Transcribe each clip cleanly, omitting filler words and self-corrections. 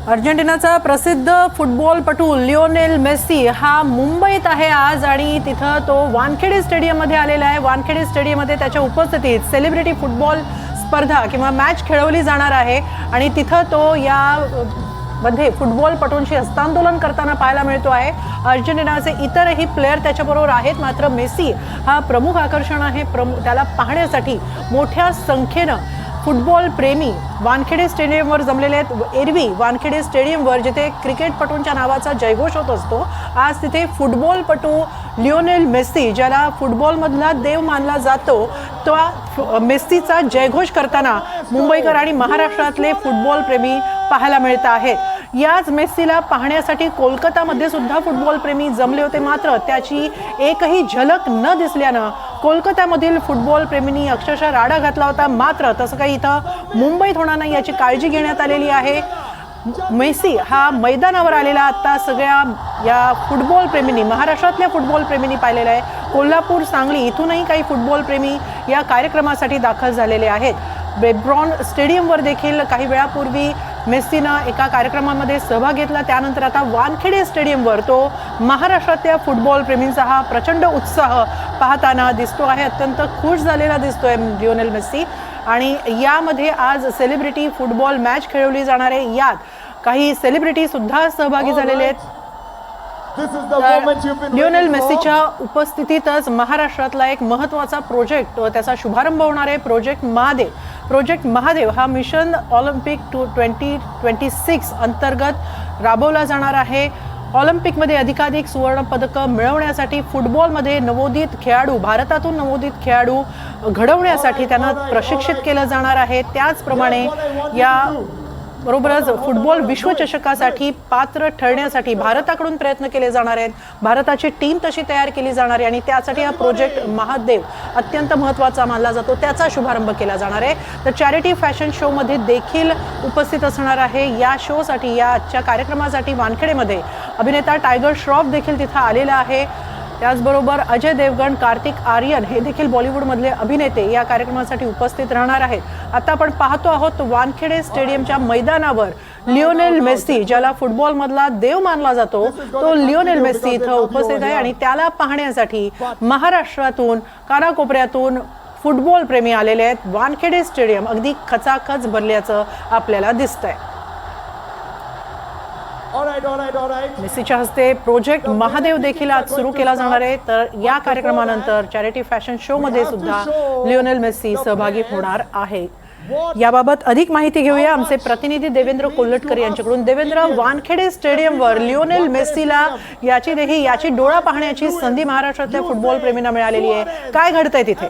अर्जेंटिनाचा प्रसिद्ध फुटबॉलपटू Lionel Messi हा मुंबईत आहे आज आणि तिथं तो वानखेडे स्टेडियममध्ये आलेला आहे। वानखेडे स्टेडियममध्ये त्याच्या उपस्थितीत सेलिब्रिटी फुटबॉल स्पर्धा किंवा मॅच खेळवली जाणार आहे आणि तिथं तो या मध्ये फुटबॉलपटूंशी हस्तांदोलन करताना पाहायला मिळतो आहे। अर्जेंटिनाचे इतरही प्लेयर त्याच्याबरोबर आहेत, मात्र मेस्सी हा प्रमुख आकर्षण आहे। त्याला पाहण्यासाठी मोठ्या संख्येनं फुटबॉल प्रेमी वानखेडे स्टेडियमवर जमलेले आहेत। एरवी वानखेडे स्टेडियमवर जिथे क्रिकेटपटूंच्या नावाचा जयघोष होत असतो, आज तिथे फुटबॉलपटू लिओनेल मेस्सी, ज्याला फुटबॉलमधला देव मानला जातो, तो मेस्सीचा जयघोष करताना मुंबईकर आणि महाराष्ट्रातले फुटबॉल प्रेमी पाहायला मिळत आहेत। याच मेस्सीला पाहण्यासाठी कोलकातामध्ये सुद्धा फुटबॉल प्रेमी जमले होते, मात्र त्याची एकही झलक न दिसल्यानं कोलकातामधील फुटबॉल प्रेमींनी अक्षरशः राडा घातला होता। मात्र तसं काही इथं मुंबईत होणार नाही याची काळजी घेण्यात आलेली आहे। मेस्सी हा मैदानावर आलेला आता सगळ्या या फुटबॉल प्रेमींनी, महाराष्ट्रातल्या फुटबॉल प्रेमींनी पाहिलेला आहे। कोल्हापूर, सांगली इथूनही काही फुटबॉल प्रेमी या कार्यक्रमासाठी दाखल झालेले आहेत। बेब्रॉन स्टेडियमवर देखील काही वेळापूर्वी मेस्सीनं एका कार्यक्रमामध्ये सहभाग घेतला। त्यानंतर आता वानखेडे स्टेडियमवर तो महाराष्ट्रातल्या फुटबॉल प्रेमींचा हा प्रचंड उत्साह पाहताना दिसतो आहे। अत्यंत खुश झालेला दिसतोय लिओनेल मेस्सी आणि यामध्ये आज सेलिब्रिटी फुटबॉल मॅच खेळवली जाणार आहे। यात काही सेलिब्रिटी सुद्धा सहभागी झालेले आहेत। लिओनेल मेस्सीच्या उपस्थितीतच महाराष्ट्रातला एक महत्त्वाचा प्रोजेक्ट, त्याचा शुभारंभ होणार आहे। प्रोजेक्ट महादेव हा मिशन ऑलिम्पिक 2026 अंतर्गत राबवला जाणार आहे। ऑलिम्पिकमध्ये अधिकाधिक सुवर्ण पदकं मिळवण्यासाठी फुटबॉलमध्ये नवोदित खेळाडू, भारतातून नवोदित खेळाडू घडवण्यासाठी त्यांना प्रशिक्षित केलं जाणार आहे। त्याचप्रमाणे या बरोबरच फुटबॉल विश्वचषकासाठी पात्र ठरण्यासाठी भारताकडून प्रयत्न केले जाणार आहेत। भारताची टीम तशी तयार केली जाणार आहे आणि त्यासाठी हा प्रोजेक्ट महादेव अत्यंत महत्त्वाचा मानला जातो। त्याचा शुभारंभ केला जाणार आहे। तर चॅरिटी फॅशन शो मध्ये देखील उपस्थित असणार आहे। या शोसाठी, या आजच्या कार्यक्रमासाठी वानखेडेमध्ये अभिनेता टायगर श्रॉफ देखील तिथं आलेला आहे। त्याचबरोबर अजय देवगण, कार्तिक आर्यन हे देखील बॉलिवूडमधले अभिनेते या कार्यक्रमासाठी उपस्थित राहणार आहेत। आता आपण पाहतो आहोत वानखेडे स्टेडियमच्या मैदानावर लिओनेल मेस्सी, ज्याला फुटबॉलमधला देव मानला जातो, तो लिओनेल मेस्सी इथं उपस्थित आहे आणि त्याला पाहण्यासाठी महाराष्ट्रातून, कानाकोपऱ्यातून फुटबॉल प्रेमी आलेले आहेत। वानखेडे स्टेडियम अगदी खचाखच भरल्याचं आपल्याला दिसतंय। मेस्सीच्या हस्ते प्रोजेक्ट महादेव देखील आज सुरू केला जाणार आहे। तर या कार्यक्रमानंतर चॅरिटी फॅशन शो मध्ये सुद्धा लिओनेल मेस्सी सहभागी होणार आहे। याबाबत अधिक माहिती घेऊया आमचे प्रतिनिधी देवेंद्र कोल्हटकर यांच्याकडून। देवेंद्र, वानखेडे स्टेडियमवर लिओनेल मेस्सीला याची डोळा पाहण्याची संधी महाराष्ट्रातल्या फुटबॉल प्रेमींना मिळालेली आहे। काय घडतंय तिथे?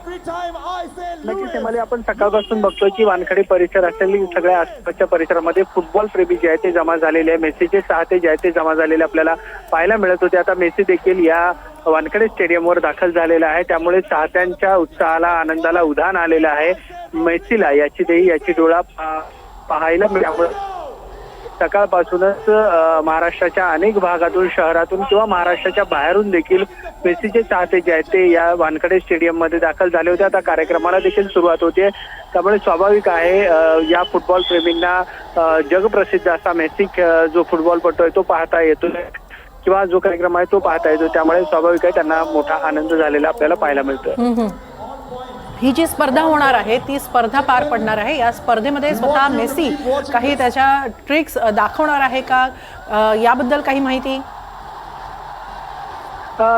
नक्कीच आपण सकाळपासून बघतोय की वानखेडे परिसर असेल, सगळ्या आसपासच्या परिसरामध्ये फुटबॉल प्रेमी जे आहेत ते जमा झालेले आहे। मेस्सीचे चाहते जे आहेत ते जमा झालेले आपल्याला पाहायला मिळत होते। आता मेस्सी देखील या वानखेडे स्टेडियमवर दाखल झालेला आहे, त्यामुळे चाहत्यांच्या उत्साहाला, आनंदाला उधाण आलेलं आहे। मेस्सीला याची डोळा पाहायला मिळाल्यामुळे सकाळपासूनच महाराष्ट्राच्या अनेक भागातून, शहरातून किंवा महाराष्ट्राच्या बाहेरून देखील मेस्सीचे चाहते जे आहेत ते या वानखेडे स्टेडियम मध्ये दाखल झाले होते। आता कार्यक्रमाला देखील सुरुवात होते, त्यामुळे स्वाभाविक आहे या फुटबॉल प्रेमींना जगप्रसिद्ध असा मेस्सी जो फुटबॉलपटू आहे तो पाहता येतो किंवा जो कार्यक्रम आहे तो पाहता येतो, त्यामुळे स्वाभाविक आहे त्यांना मोठा आनंद झालेला आपल्याला पाहायला मिळतोय। ही जी स्पर्धा होणार आहे ती स्पर्धा पार पडणार आहे। या स्पर्धेमध्ये स्वतः मेस्सी काही त्याच्या ट्रिक्स दाखवणार आहे का, याबद्दल काही माहिती?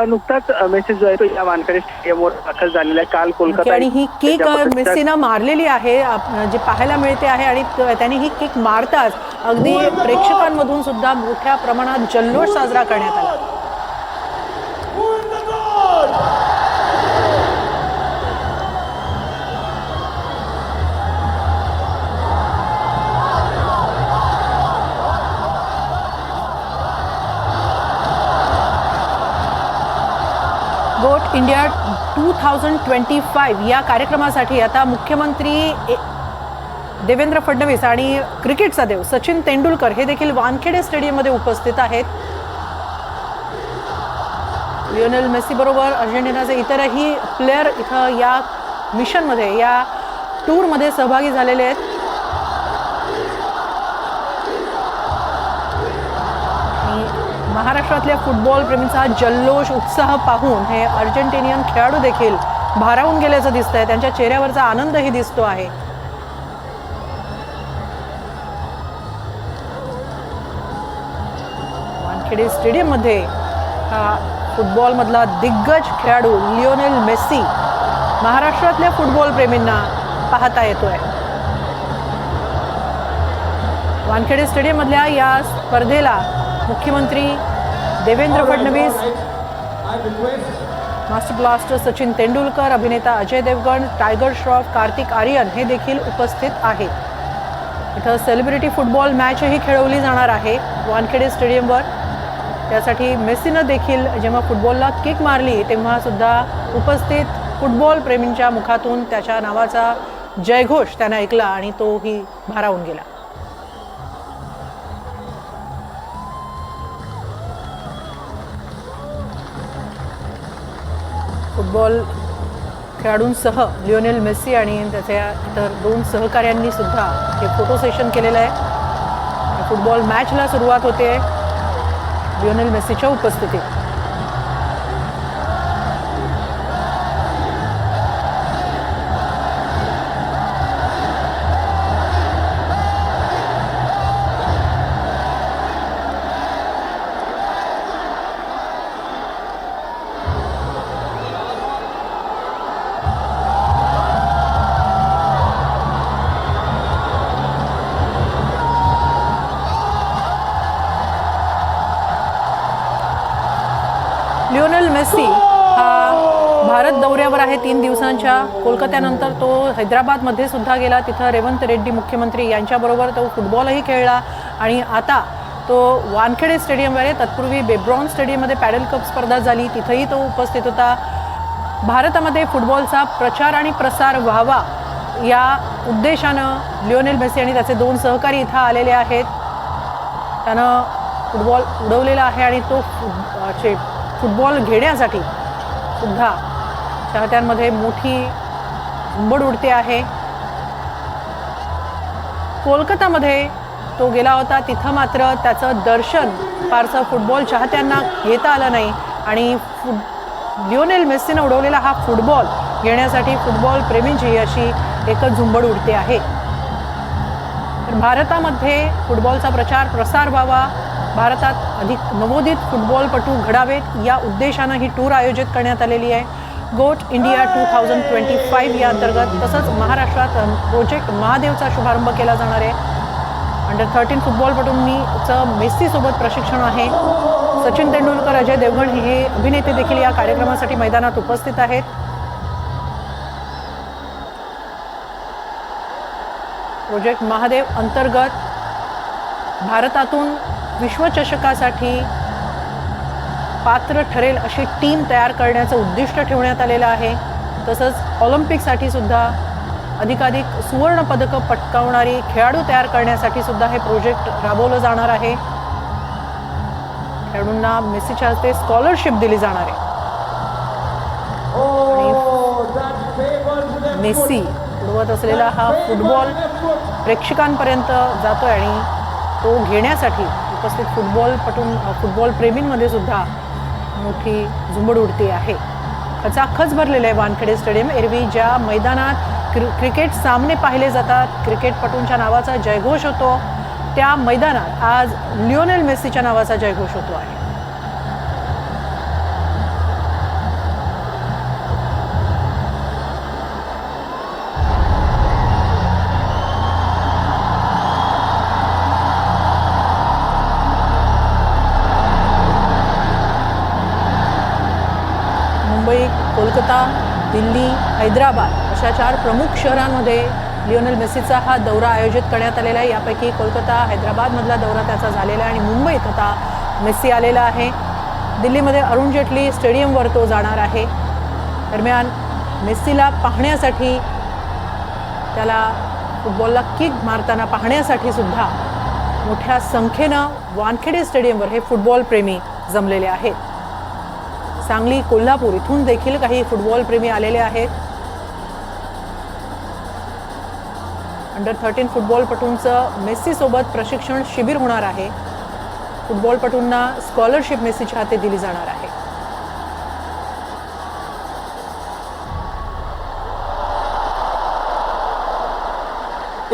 नुकताच मेस्सी जो आहे तो या वानखेडे स्टेडियमवर दाखल झालेला आहे। काल कोलकाता आणि ही किक मेस्सीनं मारलेली आहे, जी पाहायला मिळते आहे आणि त्यांनी ही किक मारताच अगदी प्रेक्षकांमधून सुद्धा मोठ्या प्रमाणात जल्लोष साजरा करण्यात आला। गोट इंडिया 2025 या कार्यक्रमासाठी आता मुख्यमंत्री देवेंद्र फडणवीस आणि क्रिकेटचा देव सचिन तेंडुलकर हे देखील वानखेडे स्टेडियममध्ये उपस्थित आहेत। लिओनेल मेस्सी बरोबर अर्जेंटिनाचे इतरही प्लेयर इथं या मिशनमध्ये, या टूरमध्ये सहभागी झालेले आहेत। महाराष्ट्रातल्या फुटबॉल प्रेमींचा जल्लोष उत्साह पाहून हे अर्जेंटिनियन खेळाडू देखील भारावून गेल्याचं दिसतंय. त्यांच्या चेहऱ्यावरचा आनंदही दिसतो आहे. वानखेडे स्टेडियम मध्ये हा फुटबॉल मधला दिग्गज खेळाडू लिओनेल मेस्सी महाराष्ट्रातल्या फुटबॉल प्रेमींना पाहता येतोय. वानखेडे स्टेडियम मधल्या या स्पर्धेला मुख्यमंत्री देवेंद्र फडणवीस, मास्टर ब्लास्टर सचिन तेंडुलकर, अभिनेता अजय देवगण, टायगर श्रॉफ, कार्तिक आर्यन हे देखील उपस्थित आहेत. इथं सेलिब्रिटी फुटबॉल मॅचही खेळवली जाणार आहे वानखेडे स्टेडियमवर. त्यासाठी मेस्सीनं देखील जेव्हा फुटबॉलला किक मारली तेव्हा सुद्धा उपस्थित फुटबॉल प्रेमींच्या मुखातून त्याच्या नावाचा जयघोष त्याने ऐकला आणि तोही भारावून गेला. फुटबॉल खेळाडूंसह लिओनेल मेस्सी आणि त्याच्या इतर 2 सहकाऱ्यांनी सुद्धा हे फोटो सेशन केलेलं आहे. फुटबॉल मॅचला सुरुवात होते लिओनेल मेस्सीच्या उपस्थितीत. लिओनेल मेस्सी हा भारत दौऱ्यावर आहे 3 दिवसांच्या. कोलकात्यानंतर तो हैदराबादमध्ये सुद्धा गेला. तिथं रेवंत रेड्डी मुख्यमंत्री यांच्याबरोबर तो फुटबॉलही खेळला आणि आता तो वानखेडे स्टेडियमवर आहे. तत्पूर्वी बेब्रॉन स्टेडियममध्ये पॅडल कप स्पर्धा झाली, तिथंही तो उपस्थित होता. भारतामध्ये फुटबॉलचा प्रचार आणि प्रसार व्हावा या उद्देशानं लिओनेल मेस्सी आणि त्याचे 2 सहकारी इथं आलेले आहेत. त्यानं फुटबॉल उडवलेला आहे आणि तो फुटबॉल घेण्यासाठी सुद्धा चाहत्यांमध्ये मोठी झुंबड उडते आहे. कोलकातामध्ये तो गेला होता, तिथं मात्र त्याचं दर्शन फारसं फुटबॉल चाहत्यांना घेता आलं नाही आणि लिओनेल मेस्सीनं उडवलेला हा फुटबॉल घेण्यासाठी फुटबॉल प्रेमींची अशी एकच झुंबड उडते आहे. तर भारतामध्ये फुटबॉलचा प्रचार प्रसार व्हावा, भारतात अधिक नवोदित फुटबॉलपटू घडावेत या उद्देशानं ही टूर आयोजित करण्यात आलेली आहे. गोट इंडिया 2025 या अंतर्गत तसंच महाराष्ट्रात प्रोजेक्ट महादेवचा शुभारंभ केला जाणार आहे. अंडर 13 फुटबॉलपटूंनीचं मेस्सीसोबत प्रशिक्षण आहे. सचिन तेंडुलकर, अजय देवगण हे अभिनेते देखील या कार्यक्रमासाठी मैदानात उपस्थित आहेत. प्रोजेक्ट महादेव अंतर्गत भारतातून विश्वचषकासाठी पात्र ठरेल अशी टीम तयार करण्याचं उद्दिष्ट ठेवण्यात आलेलं आहे. तसंच ऑलिम्पिकसाठी सुद्धा अधिकाधिक सुवर्ण पदकं पटकावणारी खेळाडू तयार करण्यासाठी सुद्धा हे प्रोजेक्ट राबवलं जाणार आहे. खेळाडूंना मेस्सीच्या हस्ते स्कॉलरशिप दिली जाणार आहे. मेस्सी उडवत असलेला हा फुटबॉल प्रेक्षकांपर्यंत जातोय आणि तो घेण्यासाठी उपस्थित फुटबॉल प्रेमींमध्ये सुद्धा मोठी झुंबड उडती आहे. खचाखच भरलेलं आहे वानखेडे स्टेडियम. एरवी ज्या मैदानात क्रिकेट सामने पाहिले जातात, क्रिकेटपटूंच्या नावाचा जयघोष होतो, त्या मैदानात आज लिओनेल मेस्सीच्या नावाचा जयघोष होतो आहे. मुंबई, कोलकाता, दिल्ली, हैदराबाद अशा 4 प्रमुख शहरांमध्ये लिओनेल मेस्सीचा हा दौरा आयोजित करण्यात आलेला आहे. यापैकी कोलकाता, हैदराबादमधला दौरा त्याचा झालेला आहे आणि मुंबईत आता मेस्सी आलेला आहे. दिल्लीमध्ये अरुण जेटली स्टेडियमवर तो जाणार आहे. दरम्यान मेस्सीला पाहण्यासाठी, त्याला फुटबॉलला किक मारताना पाहण्यासाठी सुद्धा मोठ्या संख्येनं वानखेडे स्टेडियमवर हे फुटबॉल प्रेमी जमलेले आहेत. सांगली, कोल्हापूर इथून देखील काही फुटबॉल प्रेमी आलेले आहेत. अंडर 13 फुटबॉलपटूंचं मेस्सीसोबत प्रशिक्षण शिबिर होणार आहे. फुटबॉलपटूंना स्कॉलरशिप मेसीच्या हाती दिली जाणार आहे.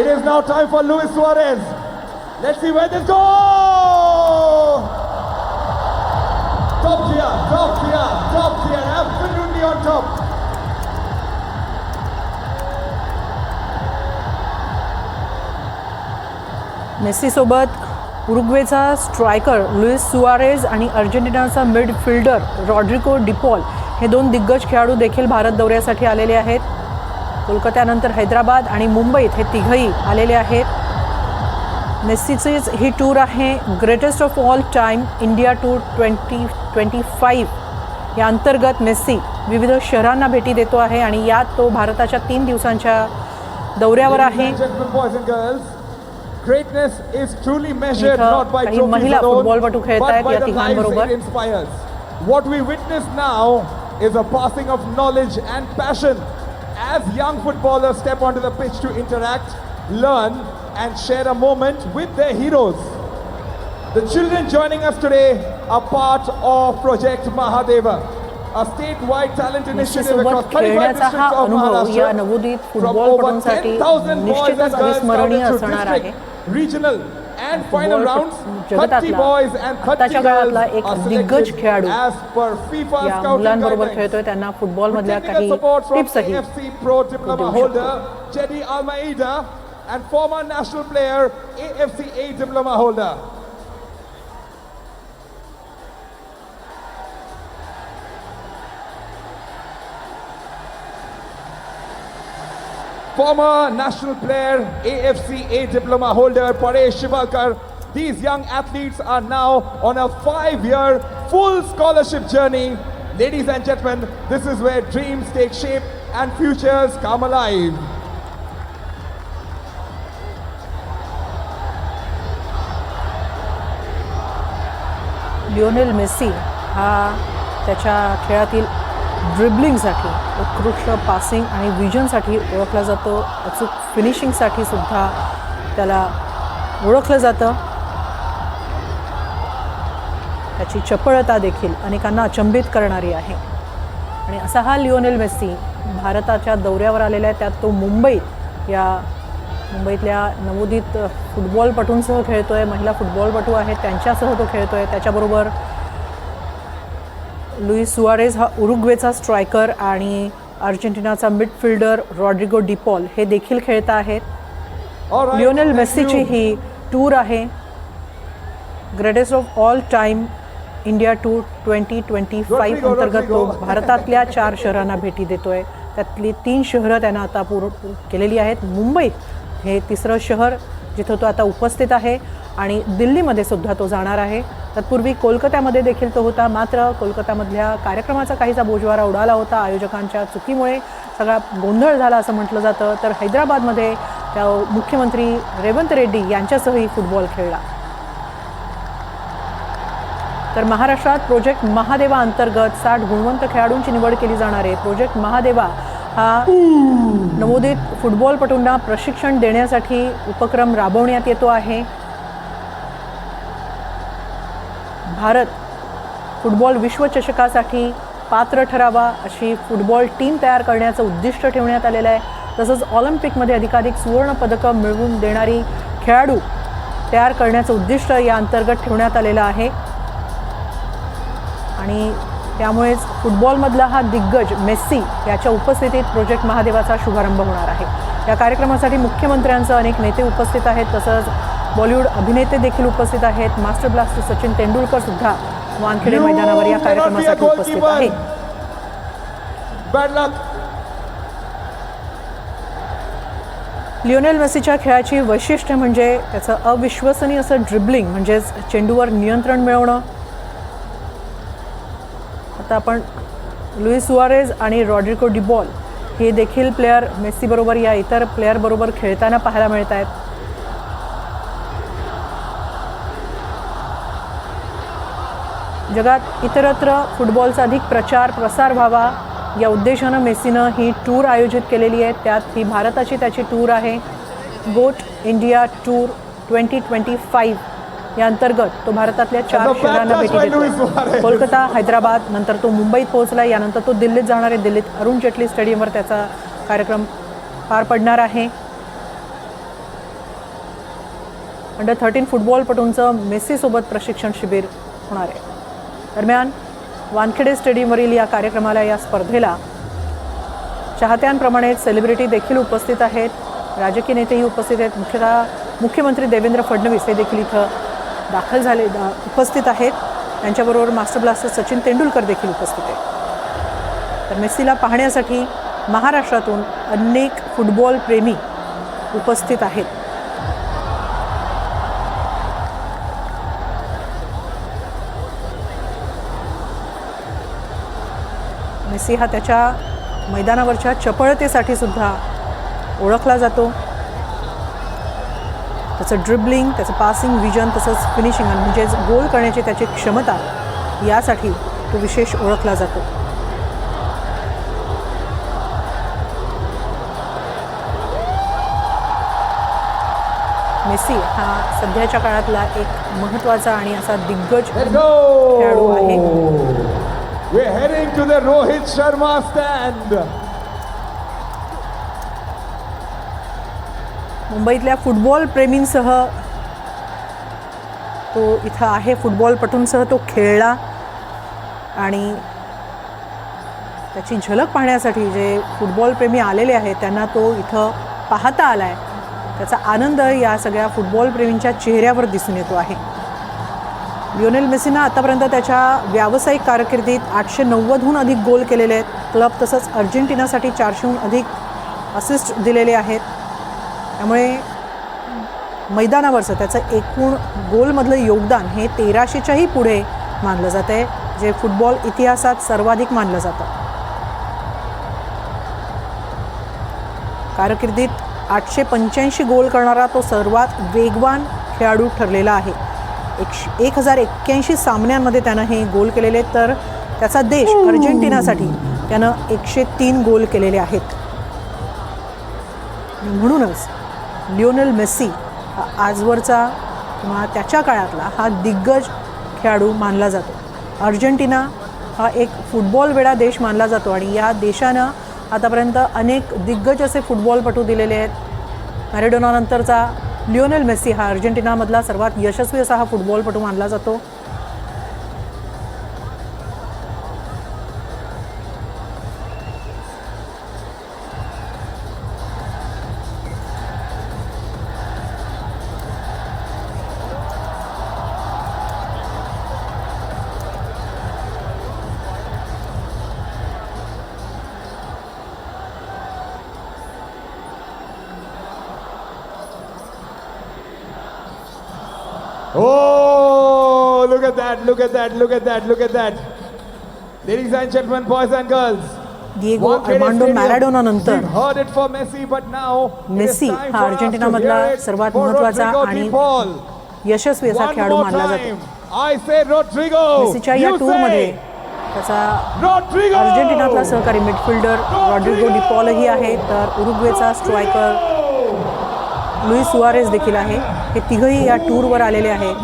It is now time for Luis Suarez. Let's see where this goes. Top tier, absolutely on top. Messi सोबत उरुग्वेचा स्ट्रायकर लुईस सुआरेज आणि अर्जेंटिनाचा मिडफिल्डर रॉड्रिगो डिपॉल हे दोन दिग्गज खेळाडू देखील भारत दौऱ्यासाठी आलेले आहेत. कोलकात्यानंतर हैदराबाद आणि मुंबईत हे तिघही आलेले आहेत. मेस्सीचीच ही टूर आहे greatest of all time India tour 2025 या अंतर्गत मेस्सी विविध शहरांना भेटी देतो आहे आणि यात तो भारताच्या 3 दिवसांच्या दौऱ्यावर आहे. Greatness is truly measured इथं not by काही trophies महिला alone, फुटबॉलपटू खेळत but आहेत by या the lives तिघांबरोबर. it inspires. What we witness now is a passing of knowledge and passion as young footballers step onto the pitch to interact, learn and share a moment with their heroes. The children joining us today are part of Project Mahadeva, a statewide talent initiative across 35 खेळण्याचा हा districts of अनुभव या Maharashtra. नवोदित From over फुटबॉलपटूंसाठी 10,000 boys निश्चितच and girls अविस्मरणीय scouted through असणार आहे. district, regional and final rounds. 30 जगतातला boys and 30 आताच्या girls काळातला एक are दिग्गज selected खेळाडू as per FIFA या scouting मुलांबरोबर guidelines. खेळतोय. त्यांना फुटबॉल With मधल्या technical काही support from टिप्सही AFC Pro Diploma देऊ holder Jedi Almeida and former national player AFC A Diploma holder. Former national player, AFC A Diploma holder Paresh Shivalkar. These young athletes are now on a 5-year full scholarship journey. Ladies and gentlemen, this is where dreams take shape and futures come alive. Lionel Messi हा त्याच्या खेळातील ड्रिबलिंगसाठी, उत्कृष्ट passing आणि विजनसाठी ओळखला जातो. अचूक फिनिशिंगसाठी सुद्धा त्याला ओळखलं जातं. त्याची चपळता देखील अनेकांना अचंबित करणारी आहे. आणि असा हा लिओनेल मेस्सी भारताच्या दौऱ्यावर आलेला आहे. त्यात तो मुंबईतल्या नवोदित फुटबॉलपटूंसह खेळतो आहे. महिला फुटबॉलपटू आहेत त्यांच्यासह तो खेळतो आहे. त्याच्याबरोबर लुईस सुआरेज हा उरुग्वेचा स्ट्रायकर आणि अर्जेंटिनाचा मिडफिल्डर रॉड्रिगो डिपॉल हे देखील खेळत आहेत. लिओनेल मेस्सीची ही टूर आहे greatest of all time India tour 2025 अंतर्गत तो भारतातल्या 4 शहरांना भेटी देतोय. त्यातली 3 शहरं त्यानं आता केलेली आहेत. मुंबईत हे 3रं शहर जिथं तो आता उपस्थित आहे आणि दिल्लीमध्ये सुद्धा तो जाणार आहे. तत्पूर्वी कोलकात्यामध्ये देखील तो होता. मात्र कोलकात्यामधल्या कार्यक्रमाचा काहीसा बोजवारा उडाला होता. आयोजकांच्या चुकीमुळे सगळा गोंधळ झाला असं म्हटलं जातं. तर हैदराबादमध्ये त्या मुख्यमंत्री रेवंत रेड्डी यांच्यासहही फुटबॉल खेळला. तर महाराष्ट्रात प्रोजेक्ट महादेवा अंतर्गत 60 गुणवंत खेळाडूंची निवड केली जाणार आहे. प्रोजेक्ट महादेवा हा नवोदित फुटबॉलपटूंना प्रशिक्षण देण्यासाठी उपक्रम राबवण्यात येतो आहे. भारत फुटबॉल विश्वचषकासाठी पात्र ठरावा अशी फुटबॉल टीम तयार करण्याचं उद्दिष्ट ठेवण्यात आलेलं आहे. तसंच ऑलिम्पिकमध्ये अधिकाधिक सुवर्ण पदकं मिळवून देणारी खेळाडू तयार करण्याचं उद्दिष्ट या अंतर्गत ठेवण्यात आलेलं आहे. आणि त्यामुळेच फुटबॉलमधला हा दिग्गज मेस्सी याच्या उपस्थितीत प्रोजेक्ट महादेवाचा शुभारंभ होणार आहे. या कार्यक्रमासाठी मुख्यमंत्र्यांसह अनेक नेते उपस्थित आहेत. तसंच बॉलिवूड अभिनेते देखील उपस्थित आहेत. मास्टर ब्लास्टर सचिन तेंडुलकर सुद्धा वानखेडे मैदानावर या कार्यक्रमासाठी उपस्थित आहेत. लिओनेल मेसीच्या खेळाची वैशिष्ट्य म्हणजे त्याचं अविश्वसनीय असं ड्रिबलिंग म्हणजेच चेंडूवर नियंत्रण मिळवणं. आता आपण लुईस सुआरेज आणि रॉड्रिगो डिपॉल हे देखील प्लेयर मेस्सीबरोबर या इतर प्लेयरबरोबर खेळताना पाहायला मिळत आहेत. जगात इतरत्र फुटबॉलचा अधिक प्रचार प्रसार व्हावा या उद्देशानं मेस्सीनं ही टूर आयोजित केलेली आहे. त्यात ही भारताची त्याची टूर आहे गोट इंडिया टूर 2025. या अंतर्गत तो भारतातल्या 4 That's a bad शहरांना touch भेटी by देतो. Luis Suarez. कोलकाता, हैदराबाद, नंतर तो मुंबईत पोहोचला. यानंतर तो दिल्लीत जाणार आहे. दिल्लीत अरुण जेटली स्टेडियमवर त्याचा कार्यक्रम पार पडणार आहे. अंडर 13 फुटबॉलपटूंचं मेस्सीसोबत प्रशिक्षण शिबिर होणार आहे. दरम्यान वानखेडे स्टेडियमवरील या कार्यक्रमाला, या स्पर्धेला चाहत्यांप्रमाणेच सेलिब्रिटी देखील उपस्थित आहेत. राजकीय नेतेही उपस्थित आहेत. मुख्यतः मुख्यमंत्री देवेंद्र फडणवीस हे देखील इथं दाखल झाले उपस्थित आहेत. त्यांच्याबरोबर मास्टर ब्लास्टर सचिन तेंडुलकर देखील उपस्थित आहेत. तर मेस्सीला पाहण्यासाठी महाराष्ट्रातून अनेक फुटबॉल प्रेमी उपस्थित आहेत. मेस्सी हा त्याच्या मैदानावरच्या चपळतेसाठी सुद्धा ओळखला जातो. त्याचं ड्रिबलिंग, त्याचं पासिंग विजन, तसंच फिनिशिंग म्हणजेच गोल करण्याची त्याची क्षमता, यासाठी तो विशेष ओळखला जातो. मेस्सी हा सध्याच्या काळातला एक महत्त्वाचा आणि असा दिग्गज खेळाडू आहे. We're heading to the Rohit Sharma stand. मुंबईतल्या फुटबॉल प्रेमींसह तो इथं आहे. फुटबॉलपटूंसह तो खेळला आणि त्याची झलक पाहण्यासाठी जे फुटबॉल प्रेमी आलेले आहेत त्यांना तो इथं पाहता आला आहे. त्याचा आनंद या सगळ्या फुटबॉल प्रेमींच्या चेहऱ्यावर दिसून येतो आहे. लिओनेल मेस्सीनं आतापर्यंत त्याच्या व्यावसायिक कारकिर्दीत 890हून अधिक गोल केलेले आहेत. क्लब तसंच अर्जेंटिनासाठी 400हून अधिक असिस्ट दिलेले आहेत. त्यामुळे मैदानावरचं त्याचं एकूण गोलमधलं योगदान हे 1300च्याही पुढे मानलं जातं आहे, जे फुटबॉल इतिहासात सर्वाधिक मानलं जातं. कारकिर्दीत 885 गोल करणारा तो सर्वात वेगवान खेळाडू ठरलेला आहे. 1081 सामन्यांमध्ये त्यानं हे गोल केलेले आहेत. तर त्याचा देश अर्जेंटिनासाठी त्यानं 103 गोल केलेले आहेत. म्हणूनच लिओनेल मेस्सी हा आजवरचा किंवा त्याच्या काळातला हा दिग्गज खेळाडू मानला जातो. अर्जेंटिना हा एक फुटबॉल वेडा देश मानला जातो आणि या देशानं आतापर्यंत अनेक दिग्गज असे फुटबॉलपटू दिलेले आहेत. मॅरेडोनानंतरचा लिओनेल मेस्सी हा अर्जेंटिनामधला सर्वात यशस्वी असा हा फुटबॉलपटू मानला जातो. Oh, look at that, look at that, look at that, look at that. Ladies and gentlemen, boys and girls. Diego Armando Maradona नंतर We've heard it for Messi, but now Messi हा अर्जेंटिनामधला सर्वात महत्त्वाचा आणि यशस्वी असा खेळाडू मानला जातो. I say Rodrigo. मेस्सीच्या या टूरमध्ये त्याचा अर्जेंटिनातला सहकारी मिडफिल्डर रॉड्रिगो डी पॉलही आहे. तर उरुग्वेचा स्ट्रायकर लुईस सुआरेस देखील आहे. हे तिघही या टूरवर आलेले आहेत.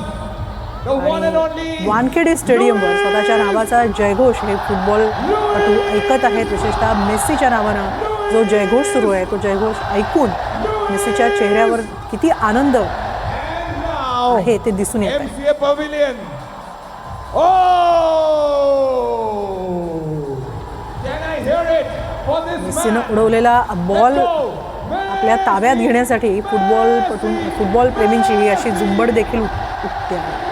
वानखेडे स्टेडियमवर स्वतःच्या नावाचा जयघोष हे फुटबॉलपटू ऐकत आहेत. विशेषतः मेस्सीच्या नावानं जो जयघोष सुरू आहे तो जयघोष ऐकून मेस्सीच्या चेहऱ्यावर किती आनंद आहे ते दिसून येत आहे. मेस्सीनं उडवलेला बॉल आपल्या ताब्यात घेण्यासाठी फुटबॉल प्रेमींची ही अशी झुंबड देखील उठते आहे.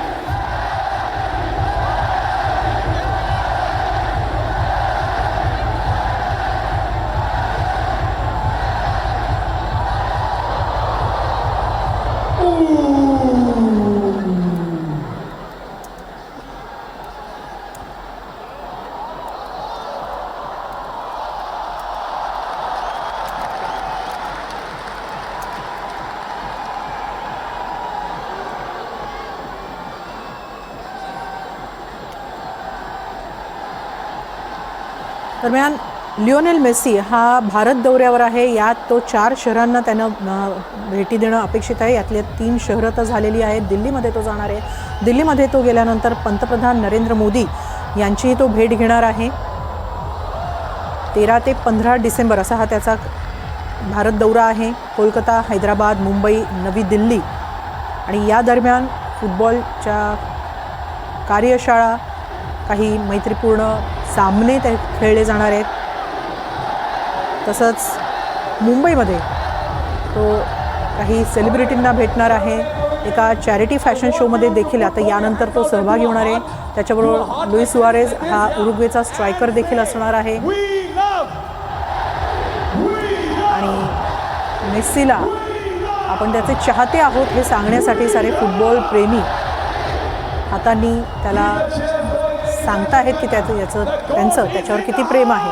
दरम्यान लिओनेल मेस्सी हा भारत दौऱ्यावर आहे. यात तो 4 शहरांना त्यानं भेटी देणं अपेक्षित आहे. यातले 3 शहरं तर झालेली आहेत. दिल्लीमध्ये तो जाणार आहे. दिल्लीमध्ये तो गेल्यानंतर पंतप्रधान नरेंद्र मोदी यांचीही तो भेट घेणार आहे. 13 ते 15 डिसेंबर असा हा त्याचा भारत दौरा आहे. कोलकाता, हैदराबाद, मुंबई, नवी दिल्ली आणि या दरम्यान फुटबॉलच्या कार्यशाळा, काही मैत्रीपूर्ण सामने ते खेळले जाणार आहेत. तसंच मुंबईमध्ये तो काही सेलिब्रिटींना भेटणार आहे. एका चॅरिटी फॅशन शोमध्ये देखील आता यानंतर तो सहभागी होणार आहे. त्याच्याबरोबर लुईस सुआरेझ हा उरुग्वेचा स्ट्रायकर देखील असणार आहे. आणि मेस्सीला आपण त्याचे चाहते आहोत हे सांगण्यासाठी सारे फुटबॉल प्रेमी हातांनी त्याला सांगता आहेत की त्यांचं त्याच्यावर किती प्रेम आहे.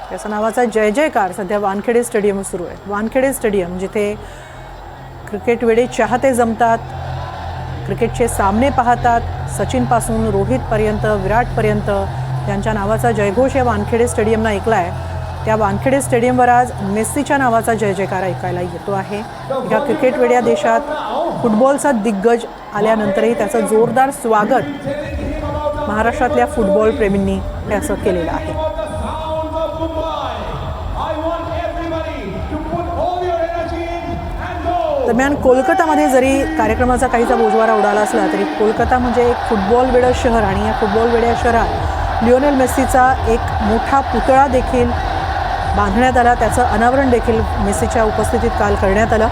त्याचा नावाचा जय जयकार सध्या वानखेडे स्टेडियम सुरू आहे. वानखेडे स्टेडियम जिथे क्रिकेट वेडे चाहते जमतात, क्रिकेटचे सामने पाहतात. सचिनपासून रोहितपर्यंत, विराटपर्यंत त्यांच्या नावाचा जयघोष या वानखेडे स्टेडियमला ऐकला आहे. त्या वानखेडे स्टेडियमवर आज मेस्सीच्या नावाचा जय जयकार ऐकायला येतो आहे. या क्रिकेट वेड्या देशात फुटबॉलचा दिग्गज आल्यानंतरही त्याचं जोरदार स्वागत महाराष्ट्रातल्या फुटबॉल प्रेमींनी हे असं केलेलं आहे. दरम्यान कोलकातामध्ये जरी कार्यक्रमाचा काहीचा बोजवारा उडाला असला तरी कोलकाता म्हणजे एक फुटबॉल वेडं शहर आणि या फुटबॉल वेड्या शहरात लिओनेल मेस्सीचा एक मोठा पुतळा देखील बांधण्यात आला. त्याचं अनावरण देखील मेस्सीच्या उपस्थितीत काल करण्यात आलं.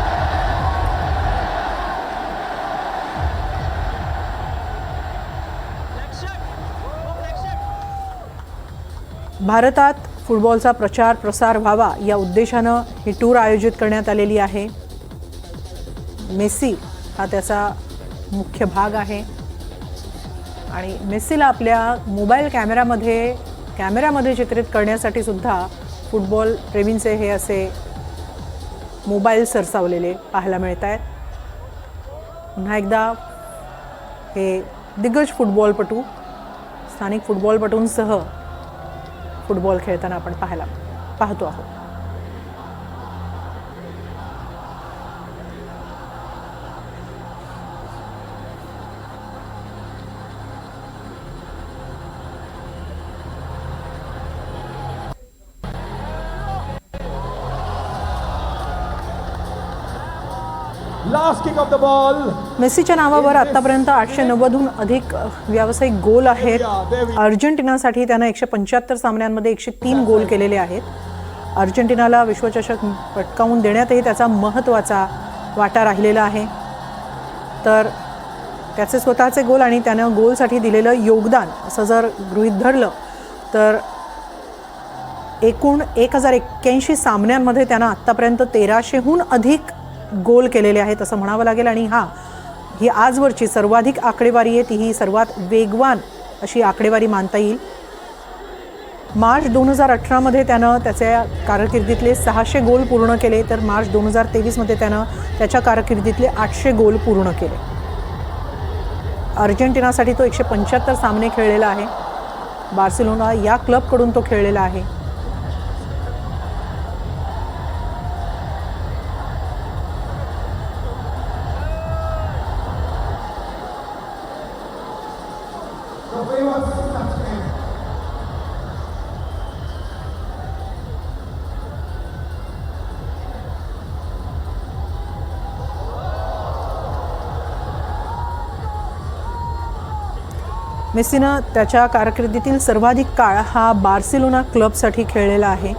भारतात फुटबॉलचा प्रचार प्रसार व्हावा या उद्देशानं ही टूर आयोजित करण्यात आलेली आहे. मेस्सी हा त्याचा मुख्य भाग आहे आणि मेस्सीला आपल्या मोबाईल कॅमेऱ्यामध्ये चित्रित करण्यासाठी सुद्धा फुटबॉल प्रेमींचे हे असे मोबाईल सरसावलेले पाहायला मिळत आहेत. पुन्हा एकदा हे दिग्गज फुटबॉलपटू स्थानिक फुटबॉलपटूंसह फुटबॉल खेळताना आपण पाहतो आहोत. Last kick of the ball. मेस्सीच्या नावावर आतापर्यंत 890हून अधिक व्यावसायिक गोल आहेत. अर्जेंटिनासाठी त्यानं 175 सामन्यांमध्ये 103 गोल केलेले आहेत. अर्जेंटिनाला विश्वचषक पटकावून देण्यातही त्याचा महत्त्वाचा वाटा राहिलेला आहे. तर त्याचे स्वतःचे गोल आणि त्यानं गोलसाठी दिलेलं योगदान असं जर गृहीत धरलं तर एकूण 1081 सामन्यांमध्ये त्यानं आत्तापर्यंत 1300हून अधिक गोल केलेले आहेत असं म्हणावं लागेल. आणि ही आजवरची सर्वाधिक आकडेवारी आहे, तीही सर्वात वेगवान अशी आकडेवारी मानता येईल. मार्च 2018मध्ये त्यानं त्याच्या कारकिर्दीतले 600 गोल पूर्ण केले, तर मार्च 2023मध्ये त्यानं त्याच्या कारकिर्दीतले 800 गोल पूर्ण केले. अर्जेंटिनासाठी तो 175 सामने खेळलेला आहे. बार्सिलोना या क्लबकडून तो खेळलेला आहे. मेस्सीनं त्याच्या कारकिर्दीतील सर्वाधिक काळ हा बार्सिलोना क्लबसाठी खेळलेला आहे.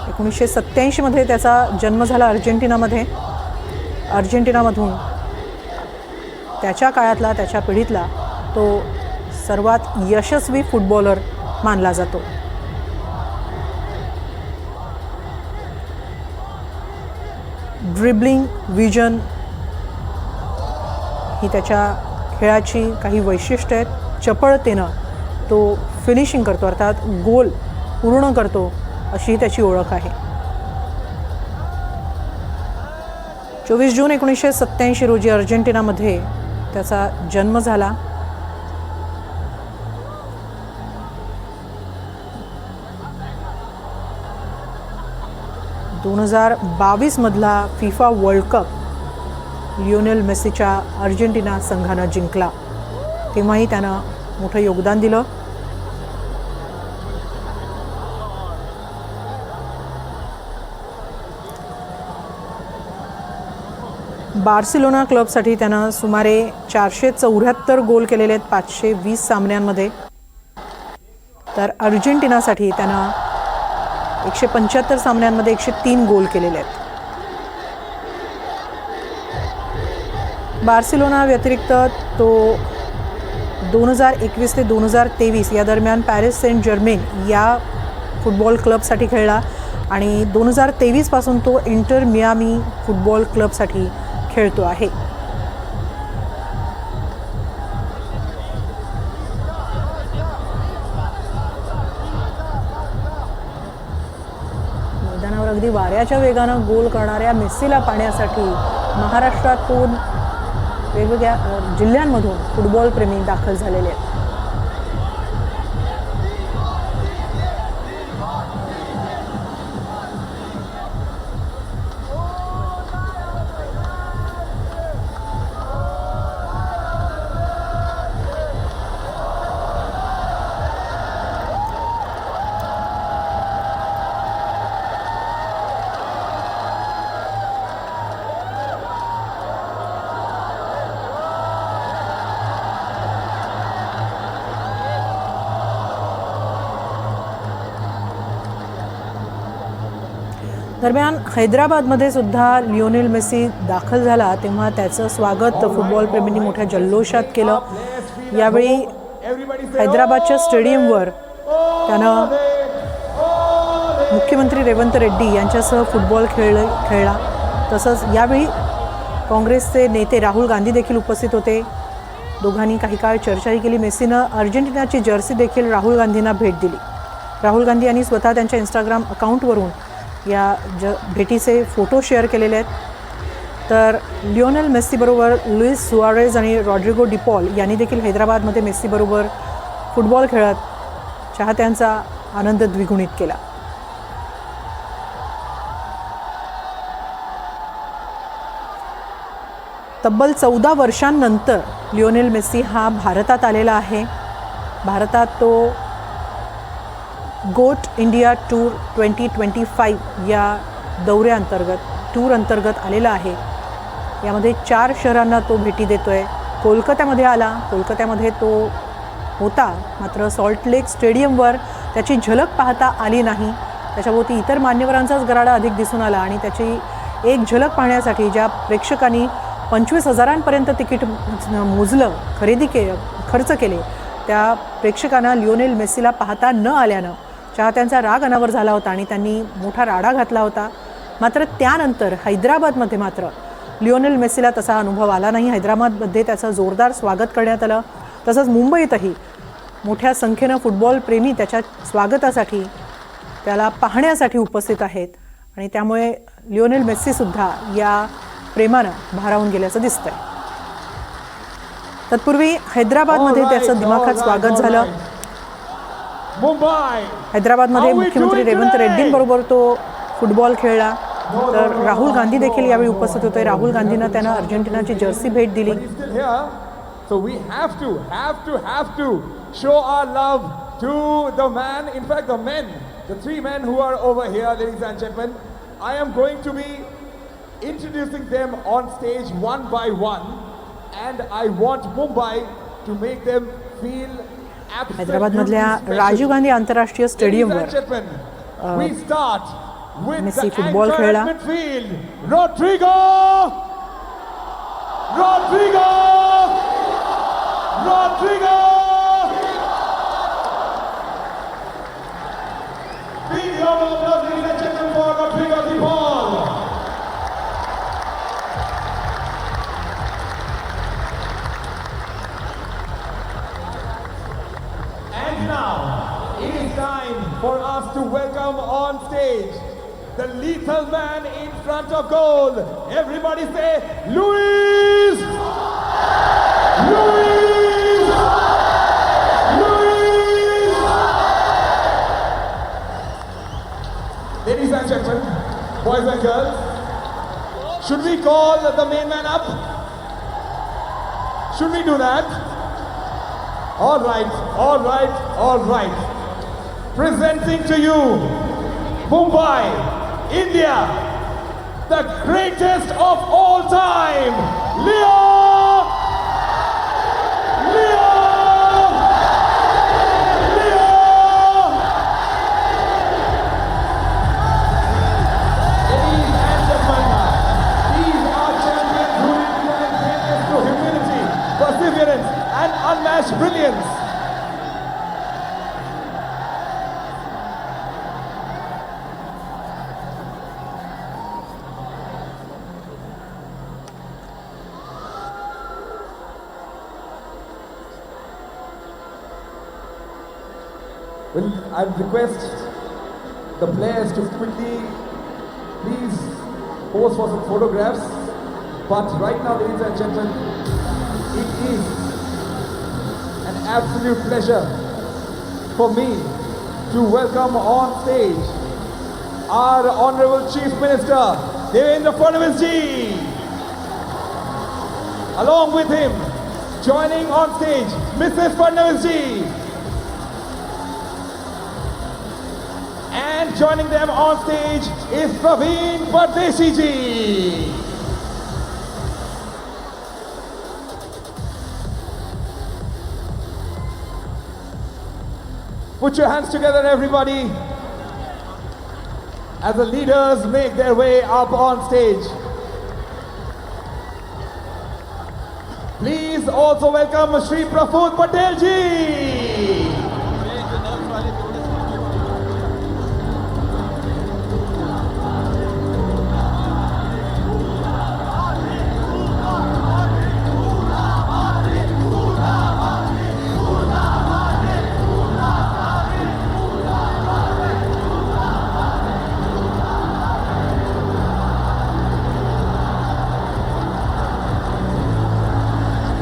1987मध्ये त्याचा जन्म झाला अर्जेंटिनामध्ये. अर्जेंटिनामधून त्याच्या काळातला, त्याच्या पिढीतला तो सर्वात यशस्वी फुटबॉलर मानला जातो. ड्रिबलिंग विजन ही त्याच्या खेळाची काही वैशिष्ट्य आहेत. चपळतेनं तो फिनिशिंग करतो, अर्थात गोल पूर्ण करतो, अशी त्याची ओळख आहे. 24 जून 1987 रोजी अर्जेंटिनामध्ये त्याचा जन्म झाला. 2022 मधला फिफा वर्ल्ड कप लिओनेल मेसीच्या अर्जेंटिना संघानं जिंकला, तेव्हाही त्यानं मोठं योगदान दिलं. बार्सिलोना क्लबसाठी त्यानं सुमारे 474 गोल केलेले आहेत 520 सामन्यांमध्ये. तर अर्जेंटिनासाठी त्यानं 175 सामन्यांमध्ये 103 गोल केलेले आहेत. बार्सिलोना व्यतिरिक्त तो 2021 ते 2023 या दरम्यान पॅरिस सेंट जर्मेन या फुटबॉल क्लबसाठी खेळला आणि 2023 पासून तो इंटर मियामी फुटबॉल क्लबसाठी खेळतो आहे. मैदानावर अगदी वाऱ्याच्या वेगानं गोल करणाऱ्या मेस्सीला पाहण्यासाठी महाराष्ट्रातून वेगवेगळ्या जिल्ह्यांमधून फुटबॉल प्रेमी दाखल झालेले आहेत. दरम्यान हैदराबादमध्ये सुद्धा लिओनेल मेसी दाखल झाला तेव्हा त्याचं स्वागत फुटबॉल प्रेमींनी मोठ्या जल्लोषात केलं. यावेळी हैदराबादच्या स्टेडियमवर त्यानं मुख्यमंत्री रेवंत रेड्डी यांच्यासह फुटबॉल खेळला. तसंच यावेळी काँग्रेसचे नेते राहुल गांधी देखील उपस्थित होते. दोघांनी काही काळ चर्चाही केली. मेसीनं अर्जेंटिनाची जर्सी देखील राहुल गांधींना भेट दिली. राहुल गांधी यांनी स्वतः त्यांच्या इंस्टाग्राम अकाउंटवरून या भेटीचे फोटो शेअर केलेले आहेत. तर लिओनेल मेस्सीबरोबर लुईस सुआरेझ आणि रॉड्रिगो डिपॉल यांनी देखील हैदराबादमध्ये मेस्सीबरोबर फुटबॉल खेळत चाहत्यांचा आनंद द्विगुणित केला. तब्बल 14 वर्षांनंतर लिओनेल मेस्सी हा भारतात आलेला आहे. भारतात तो गोट इंडिया टूर 2025 या टूर अंतर्गत आलेला आहे. यामध्ये 4 शहरांना तो भेटी देतोय. कोलकात्यामध्ये आला, कोलकात्यामध्ये तो होता, मात्र सॉल्ट लेक स्टेडियमवर त्याची झलक पाहता आली नाही. त्याच्याभोवती इतर मान्यवरांचाच गराडा अधिक दिसून आला आणि त्याची एक झलक पाहण्यासाठी ज्या प्रेक्षकांनी 25,000पर्यंत तिकीट मोजलं, खर्च केले, त्या प्रेक्षकांना लिओनेल मेस्सीला पाहता न आल्यानं चाहत्यांचा राग अनावर झाला होता आणि त्यांनी मोठा राडा घातला होता. मात्र त्यानंतर हैदराबादमध्ये मात्र लिओनेल मेस्सीला तसा अनुभव आला नाही. हैदराबादमध्ये त्याचं जोरदार स्वागत करण्यात आलं. तसंच मुंबईतही मोठ्या संख्येनं फुटबॉल प्रेमी त्याच्या स्वागतासाठी, त्याला पाहण्यासाठी उपस्थित आहेत आणि त्यामुळे लिओनेल मेस्सीसुद्धा या प्रेमानं भारावून गेल्याचं दिसतंय. तत्पूर्वी हैदराबादमध्ये त्याचं दिमाखात स्वागत झालं. हैदराबादमध्ये मुख्यमंत्री रेवंत रेड्डींबरोबर तो फुटबॉल खेळला. तर राहुल गांधी देखील यावेळी उपस्थित होते. राहुल गांधींना त्यानं अर्जेंटिनाची जर्सी भेट दिली. So we have to show our love to the man, in fact the men, the 3 men who are over here, ladies and gentlemen. I am going to be introducing them on stage one by one and I want Mumbai to make them feel हैदराबादमधल्या Rajiv Gandhi आंतरराष्ट्रीय स्टेडियमवर Messi football खेळला. Rodrigo for us to welcome on stage the lethal man in front of goal. Everybody say, Luis! Luis! Luis! Ladies and gentlemen, boys and girls. Should we call the main man up? Should we do that? All right, all right, all right. Presenting to you, Mumbai, India, the greatest of all time, Leo! Perseverance and unmatched brilliance. Well, I request the players to quickly please pose for some photographs. But right now, ladies and gentlemen, it is an absolute pleasure for me to welcome on stage our Honorable Chief Minister, Devendra Fadnavis ji. Along with him, joining on stage, Mrs. Fadnavis ji. And joining them on stage is Praveen Pardeshi ji. Put your hands together, everybody, as the leaders make their way up on stage. Please also welcome Shri Praful Patel ji.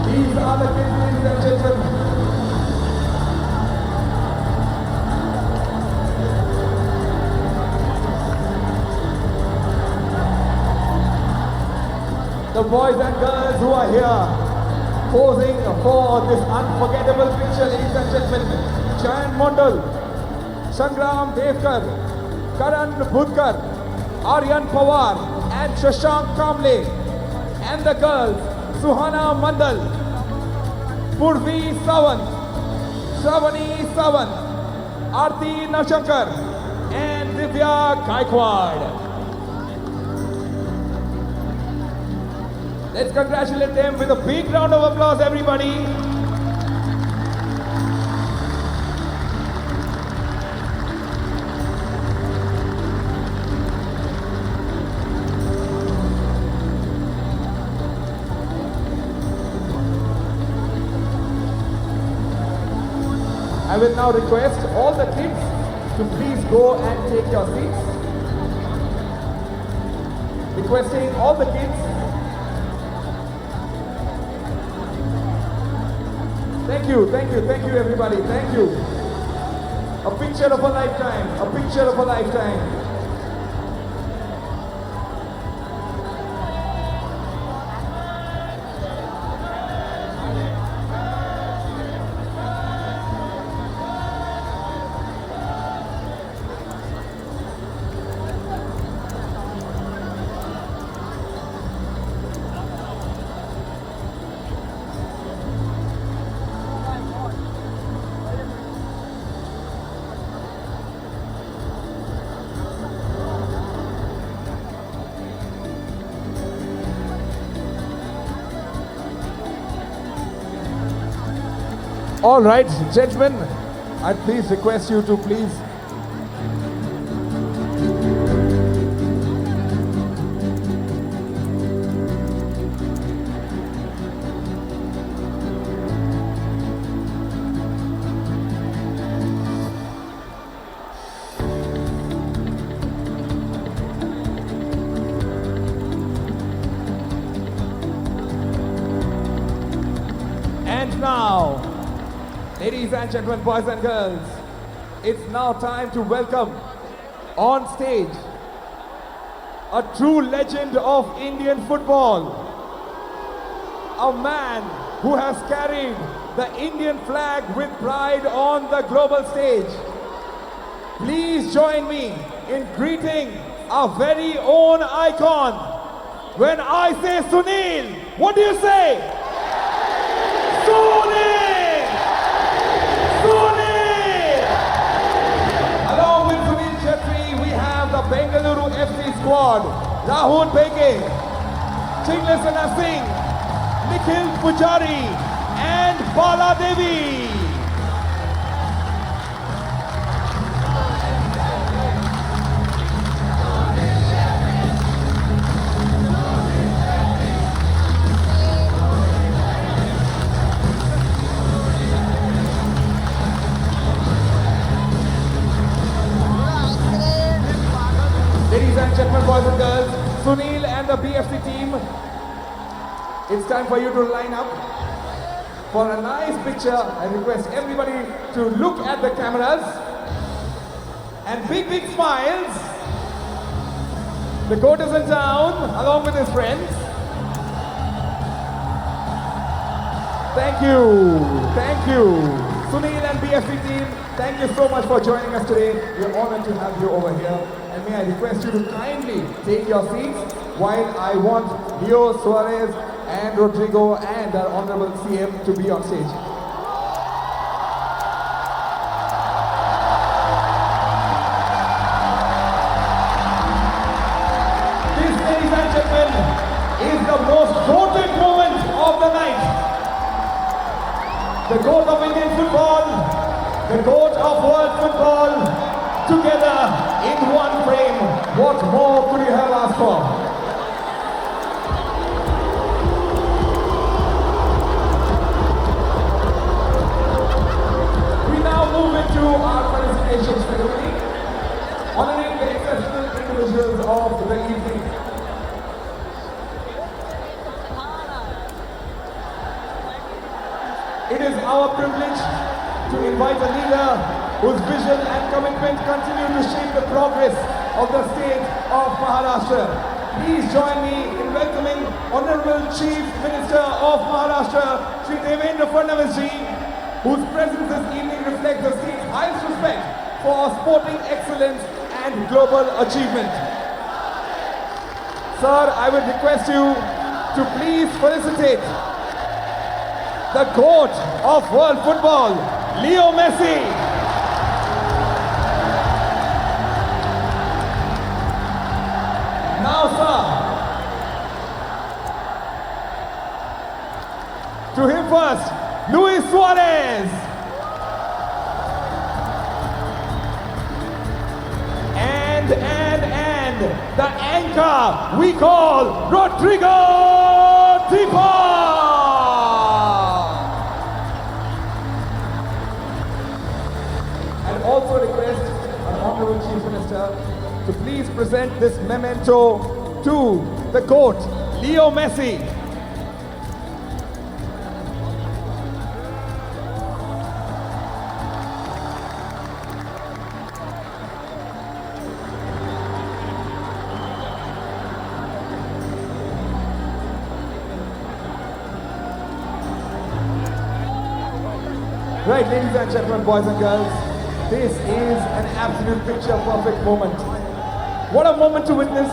These are the kids, ladies and gentlemen. The boys and girls who are here posing for this unforgettable picture, ladies and gentlemen. Chayant Mondal, Sangram Devkar, Karan Bhudkar, Aryan Pawar and Shashank Kamble. And the girls, Suhana Mandal, Purvi Sawant, Shravani Sawant, Aarti Navshankar, and Divya Gaikwad. Let's congratulate them with a big round of applause, everybody. I will now request all the kids to please go and take your seats. Requesting all the kids. Thank you everybody, thank you. A picture of a lifetime, a picture of a lifetime. All right, gentlemen, I please request you to please. And now, ladies and gentlemen, boys and girls, it's now time to welcome on stage a true legend of Indian football, a man who has carried the Indian flag with pride on the global stage. Please join me in greeting our very own icon. When I say Sunil, what do you say? Sunil! Sunil! Along with Sunil Chetri, we have the Bengaluru FC squad. Rahul Bege, Chinglasana Singh, Nikhil Pujari, and Bala Devi. Ladies and gentlemen, boys and girls, Sunil and the BFC team, it's time for you to line up for a nice picture. I request everybody to look at the cameras and big smiles. The goat is in town along with his friends. Thank you. Sunil and BFC team, thank you so much for joining us today. We're honored to have you over here. And may I request you to kindly take your seats while I want Leo Suarez and Rodrigo and our Honorable CM to be on stage. This, ladies and gentlemen, is the most voted moment of the night. The GOAT of Indian football, the GOAT of world football, together in one frame. What more could you have asked for? We now move into our felicitation ceremony, honoring the exceptional individuals of the evening. It is our privilege to invite a leader whose vision and commitment continue to shape the progress of the state of Maharashtra. Please join me in welcoming Honorable Chief Minister of Maharashtra, Shri Devendra Fadnavis ji, whose presence this evening reflects the state's highest respect for sporting excellence and global achievement. Sir, I would request you to please felicitate the GOAT of world football, Leo Messi. Now, sir, to him first, Luis Suarez. And the anchor we call Rodrigo De Paul. And also request our Honorable Chief Minister to please present this memento to the GOAT, Leo Messi. Right, ladies and gentlemen, boys and girls, this is an absolute picture-perfect moment. What a moment to witness,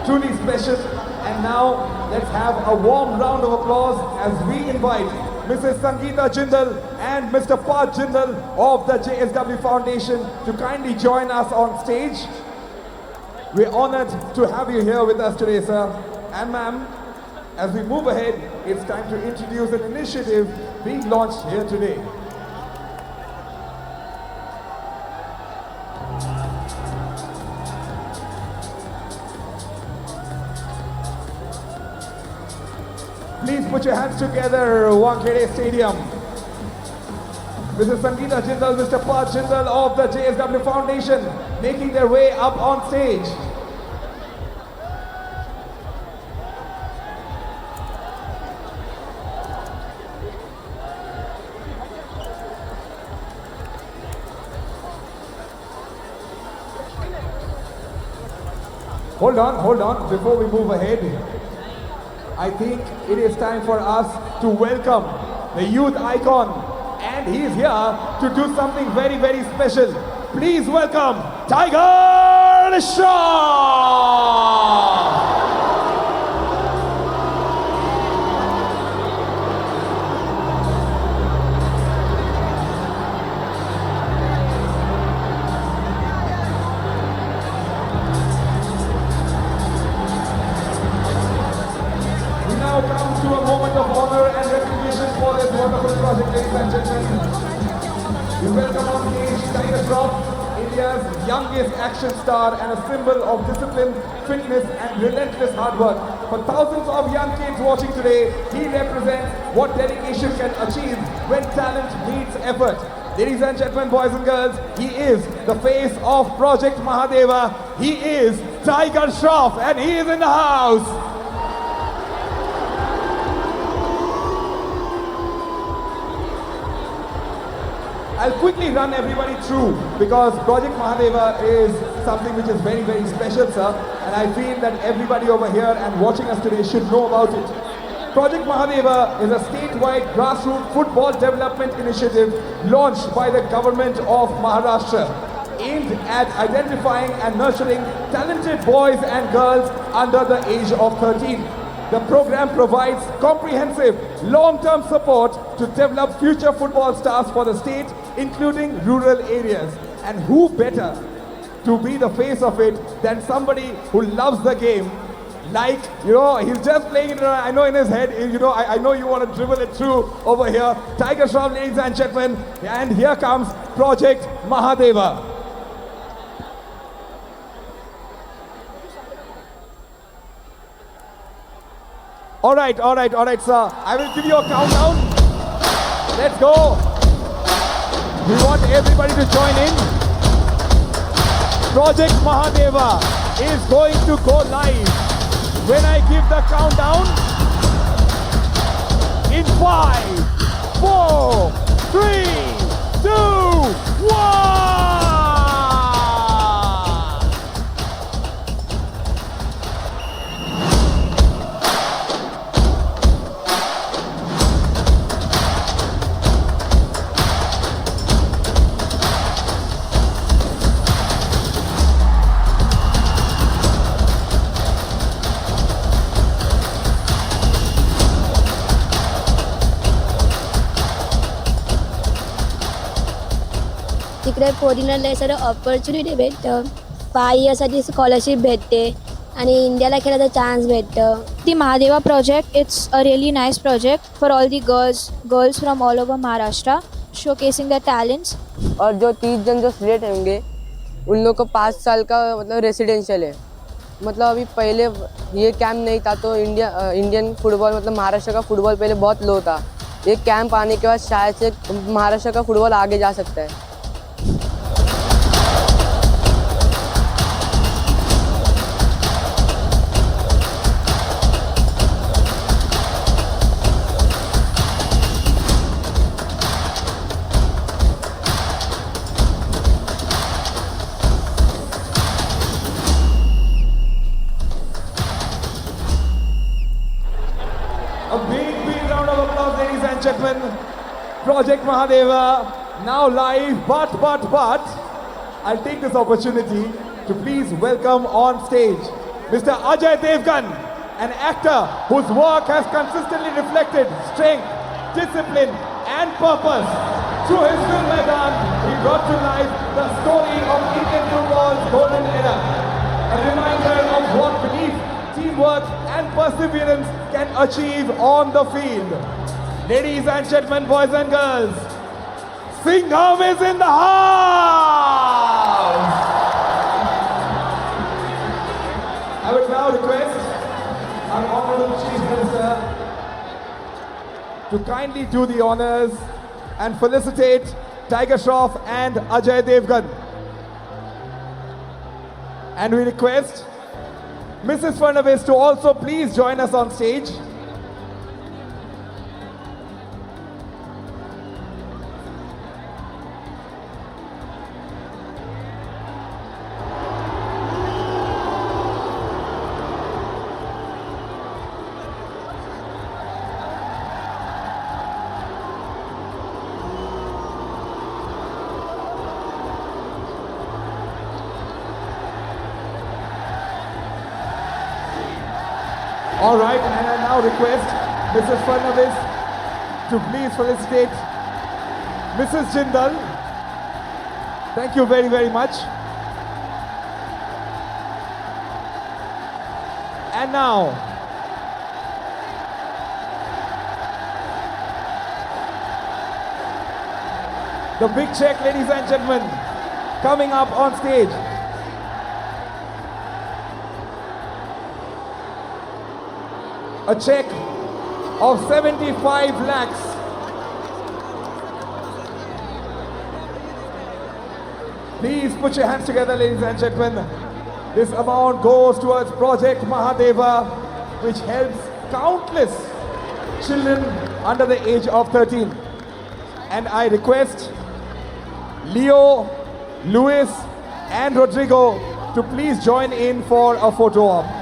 truly special. And now, let's have a warm round of applause as we invite Mrs. Sangeeta Jindal and Mr. Parth Jindal of the JSW Foundation to kindly join us on stage. We're honored to have you here with us today, sir. And ma'am, as we move ahead, it's time to introduce an initiative being launched here today. Please put your hands together, Wankhede Stadium. Mrs. Sangeeta Jindal, Mr. Parth Jindal of the JSW Foundation making their way up on stage. Hold on. Before we move ahead, I think it is time for us to welcome the youth icon, and he is here to do something very, very special. Please welcome Tiger Shroff! Now comes to a moment of honor and recognition for this wonderful project, ladies and gentlemen. We welcome on stage Tiger Shroff, India's youngest action star and a symbol of discipline, fitness and relentless hard work. For thousands of young kids watching today, he represents what dedication can achieve when talent meets effort. Ladies and gentlemen, boys and girls, he is the face of Project Mahadeva. He is Tiger Shroff and he is in the house. I'll quickly run everybody through because Project Mahadeva is something which is very, very special, sir. And I feel that everybody over here and watching us today should know about it. Project Mahadeva is a statewide grassroots football development initiative launched by the government of Maharashtra, aimed at identifying and nurturing talented boys and girls under the age of 13. The program provides comprehensive long-term support to develop future football stars for the state, including rural areas. And who better to be the face of it than somebody who loves the game? Like, he's just playing it around. I know in his head, I know you want to dribble it through over here. Tiger Shroff, ladies and gentlemen. And here comes Project Mahadeva. All right, sir. I will give you a countdown. Let's go. We want everybody to join in. Project Mahadeva is going to go live when I give the countdown. In 5, 4, 3, 2, 1. तिकडे पोरींना sir opportunity भेटतं 5 इयर्ससाठी scholarship भेटते आणि इंडियाला खेळायचा chance भेटतं. The Mahadeva project, it's a really nice project for all the girls from all over Maharashtra, showcasing their talents. और जो 30 जन जो सिलेक्ट होंगे उन लोग को 5 साल का मतलब रेसिडेंशियल है. मतलब अभी पहले ये कैंप नहीं था तो इंडियन फुटबॉल मतलब महाराष्ट्र का फुटबॉल पहले बहुत लो था. ये कैंप आने के बाद शायद से महाराष्ट्र का फुटबॉल आगे जा सकता है. A big round of applause, ladies and gentlemen. Project Mahadeva now live, but I'll take this opportunity to please welcome on stage Mr. Ajay Devgan, an actor whose work has consistently reflected strength, discipline and purpose. Through his film Maidan, he brought to life the story of Indian football's golden era. A reminder of what belief, teamwork and perseverance can achieve on the field. Ladies and gentlemen, boys and girls, Singham is in the house! I would now request our Honorable Chief Minister to kindly do the honors and felicitate Tiger Shroff and Ajay Devgan. And we request Mrs. Furnawis to also please join us on stage. All right, and I now request Mrs. Fadnavis to please felicitate Mrs. Jindal. Thank you very, very much. And now, the big check, ladies and gentlemen, coming up on stage. A check of 75 lakhs. Please put your hands together, ladies and gentlemen. This amount goes towards Project Mahadeva, which helps countless children under the age of 13. And I request Leo, Luis, and Rodrigo to please join in for a photo op.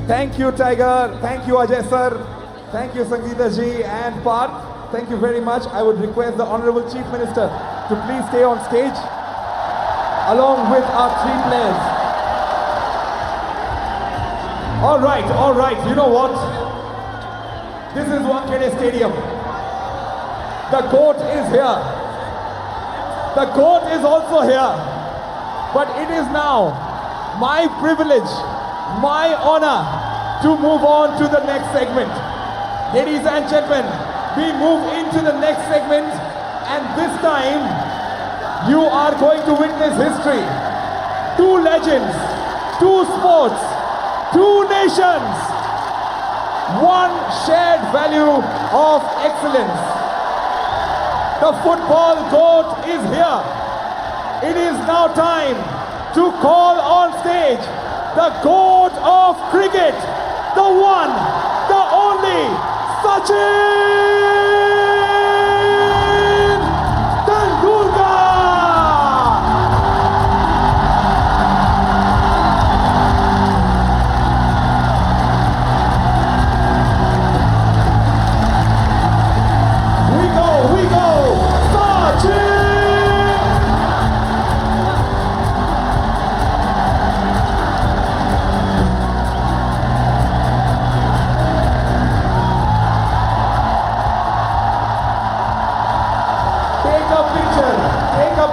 Thank you, Tiger. Thank you, Ajay sir. Thank you, Sangeeta ji and Parth. Thank you very much. I would request the Honorable Chief Minister to please stay on stage along with our three players. All right. You know what? This is Wankhede Stadium. The GOAT is here. The GOAT is also here. But it is now my privilege, my honor to move on to the next segment. Ladies and gentlemen, we move into the next segment, and this time you are going to witness history. Two legends, two sports, two nations, one shared value of excellence. The football GOAT is here. It is now time to call on stage the GOAT of cricket, the one, the only, Sachin Tendulkar! We go, Sachin!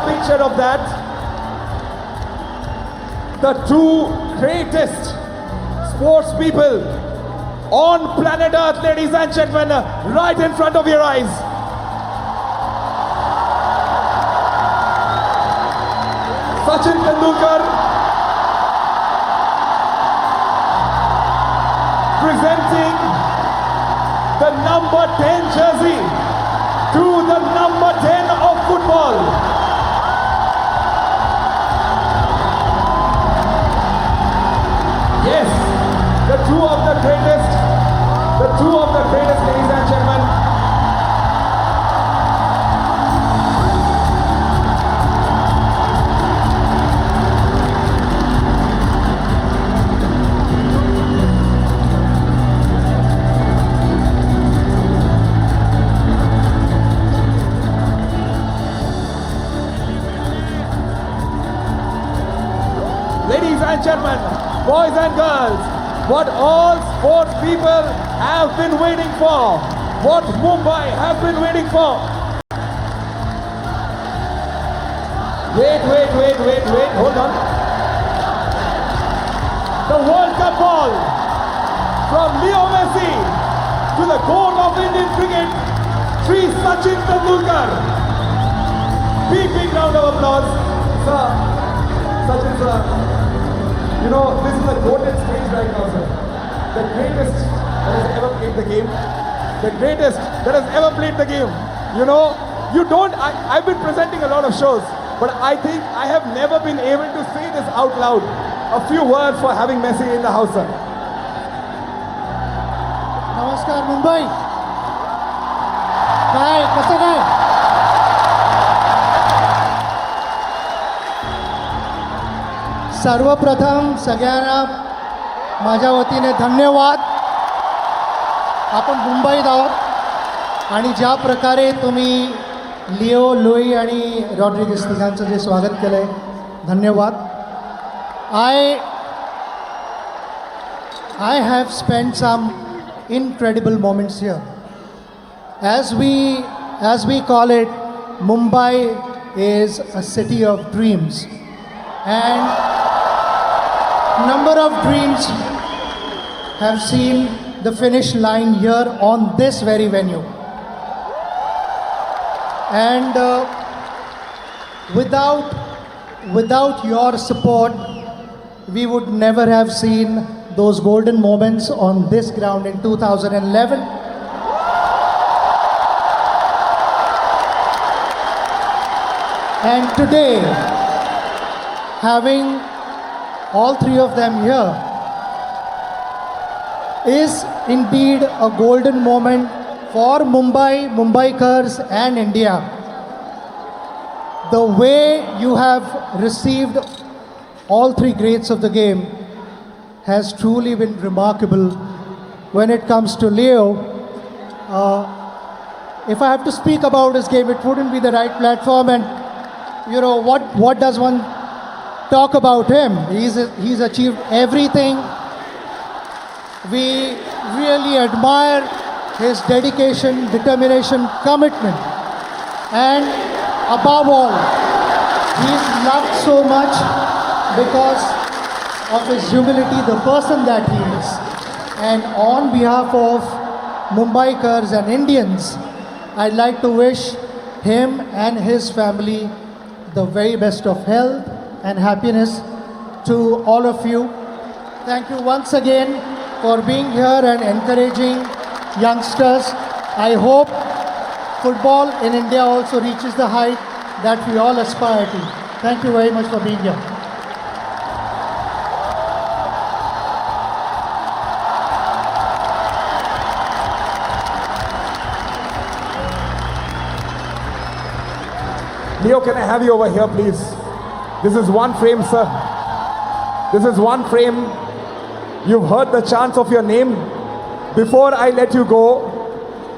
Picture of that. The two greatest sports people on planet Earth, ladies and gentlemen, right in front of your eyes. Sachin Tendulkar presenting the number 10 jersey to the number 10 of football. Yes, the two of the greatest, ladies and gentlemen. Ladies and gentlemen, boys and girls, what all sports people have been waiting for, what Mumbai have been waiting for. Wait, hold on. The World Cup ball from Leo Messi to the GOAT of Indian cricket, Sri Sachin Tendulkar. Big round of applause. Sir, Sachin sir. You know, this is a golden stage right now, sir. The greatest that has ever played the game. The greatest that has ever played the game. You know, I've been presenting a lot of shows, but I think I have never been able to say this out loud. A few words for having Messi in the house, sir. Namaskar, Mumbai. कसं काय? सर्वप्रथम सगळ्यांना माझ्या वतीने धन्यवाद. आपण मुंबईत आहोत आणि ज्या प्रकारे तुम्ही लिओ, लुई आणि रॉड्रिगेस तिघांचं जे स्वागत केलं आहे, धन्यवाद. I have spent some incredible moments here. As we call it, Mumbai is a city of dreams, and number of dreams have seen the finish line here on this very venue. And without your support, we would never have seen those golden moments on this ground in 2011. And today, having all three of them here is indeed a golden moment for Mumbai, Mumbaikars and India. The way you have received all three greats of the game has truly been remarkable. When it comes to Leo, if I have to speak about his game, it wouldn't be the right platform. And you know what does one talk about him? He's achieved everything. We really admire his dedication, determination, commitment, and above all, he's loved so much because of his humility, the person that he is. And on behalf of Mumbaikars and Indians, I'd like to wish him and his family the very best of health and happiness. To all of you, thank you once again for being here and encouraging youngsters. I hope football in India also reaches the height that we all aspire to. Thank you very much for being here. Leo, can I have you over here, please? This is one frame, sir. This is one frame. You've heard the chants of your name. Before I let you go,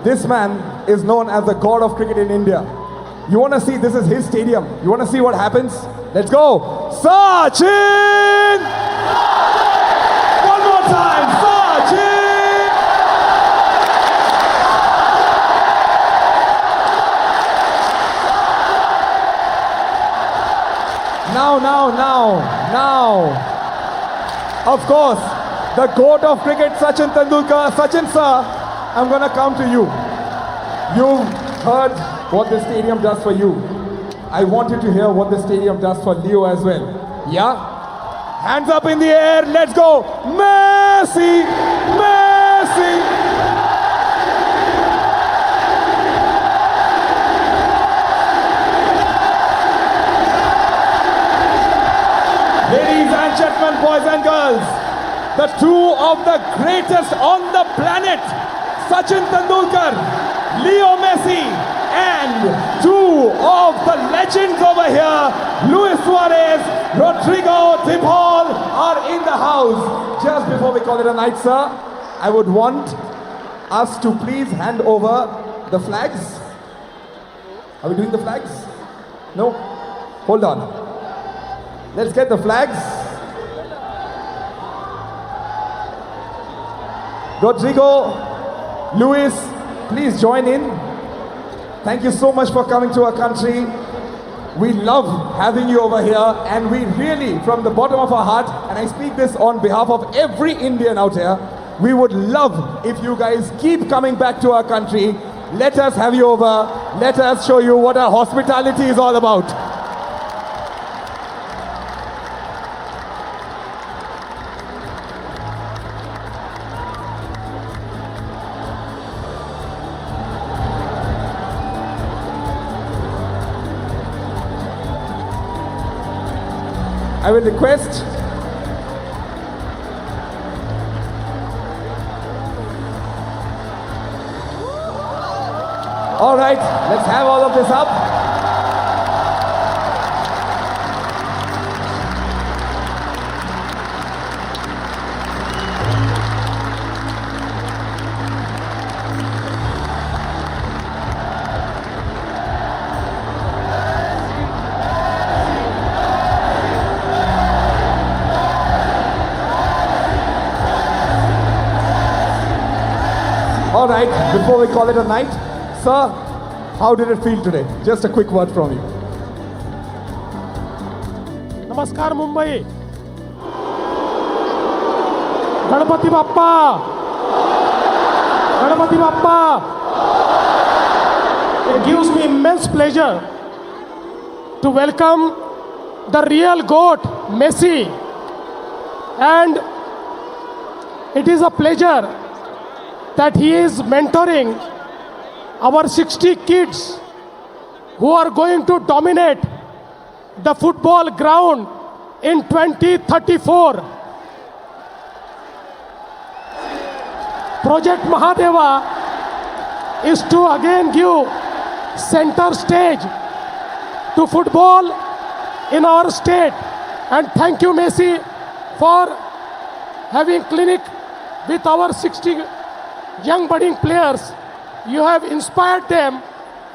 this man is known as the god of cricket in India. You want to see, this is his stadium. You want to see what happens? Let's go. Sachin! One more time, Sachin! Now. Of course, the GOAT of cricket, Sachin Tendulkar. Sachin sir, I'm gonna come to you. You've heard what the stadium does for you. I want you to hear what the stadium does for Leo as well. Yeah? Hands up in the air, let's go! Messi! Messi! Ladies and gentlemen, boys and girls, the two of the greatest on the planet, Sachin Tendulkar, Leo Messi, and two of the legends over here, Luis Suarez, Rodrigo De Paul, are in the house. Just before we call it a night, sir, I would want us to please hand over the flags. Are we doing the flags? No? Hold on. Let's get the flags. Rodrigo, Luis, please join in. Thank you so much for coming to our country. We love having you over here, and we really, from the bottom of our heart, and I speak this on behalf of every Indian out here, we would love if you guys keep coming back to our country. Let us have you over. Let us show you what our hospitality is all about. I will request All right, let's have all of this up. All right, before we call it a night, sir, how did it feel today? Just a quick word from you. नमस्कार Mumbai. Ganpati Bappa, Ganpati Bappa. It gives me immense pleasure to welcome the real GOAT, Messi. And it is a pleasure that he is mentoring our 60 kids who are going to dominate the football ground in 2034. Project Mahadeva is to again give center stage to football in our state. And thank you, Messi, for having clinic with our 60 young budding players. You have inspired them,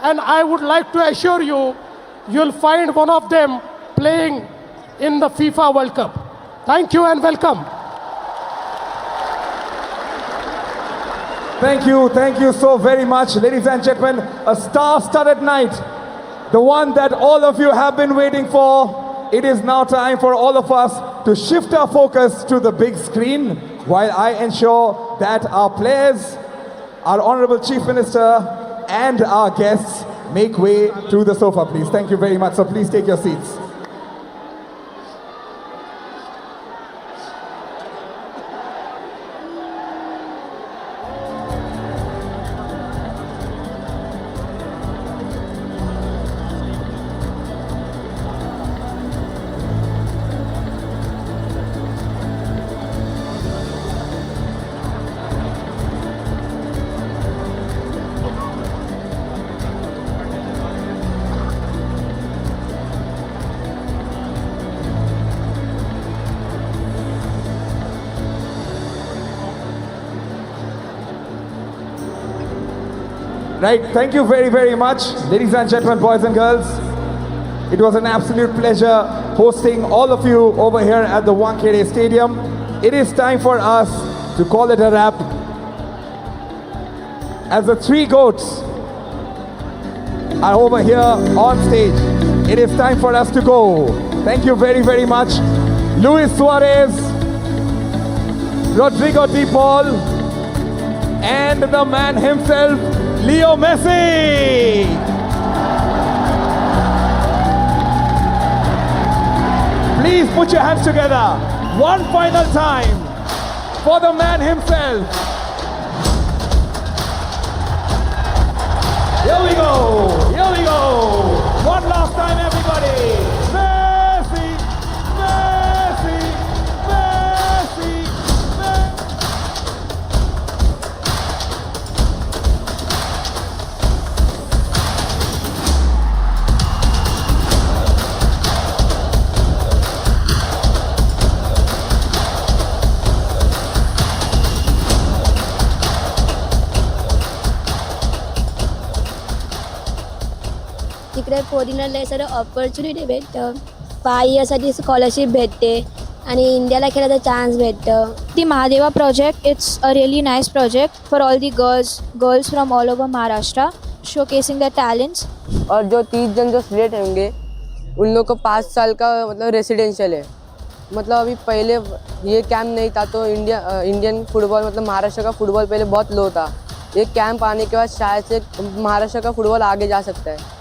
and I would like to assure you, you'll find one of them playing in the FIFA World Cup. Thank you and welcome. Thank you so very much, ladies and gentlemen. A star-studded night, the one that all of you have been waiting for. It is now time for all of us to shift our focus to the big screen while I ensure that our players, our Honorable Chief Minister, and our guests make way to the sofa, please. Thank you very much. So please take your seats. Right, thank you very, very much, ladies and gentlemen, boys and girls. It was an absolute pleasure hosting all of you over here at the Wankhede Stadium. It is time for us to call it a wrap. As the three GOATs are over here on stage, it is time for us to go. Thank you very, very much. Luis Suarez, Rodrigo De Paul, and the man himself, Leo Messi. Please put your hands together one final time for the man himself. Here we go, here we go. One last time, everybody. Messi, Messi, Messi, Messi. तिकडे पोरींना लय सारं opportunity भेटतं. 5 इयर्ससाठी scholarship भेटते आणि इंडियाला खेळायचा chance भेटतं. The Mahadeva project, it's a really nice project for all the girls from all over Maharashtra, showcasing their talents. और जो 30 जन जो सिलेक्ट होंगे उन लोग को 5 साल का मतलब रेसिडेंशियल है. मतलब अभी पहले ये कैंप नहीं था तो इंडियन फुटबॉल मतलब महाराष्ट्र का फुटबॉल पहले बहुत लो था. ये कैंप आने के बाद शायद से महाराष्ट्र का फुटबॉल आगे जा सकता है.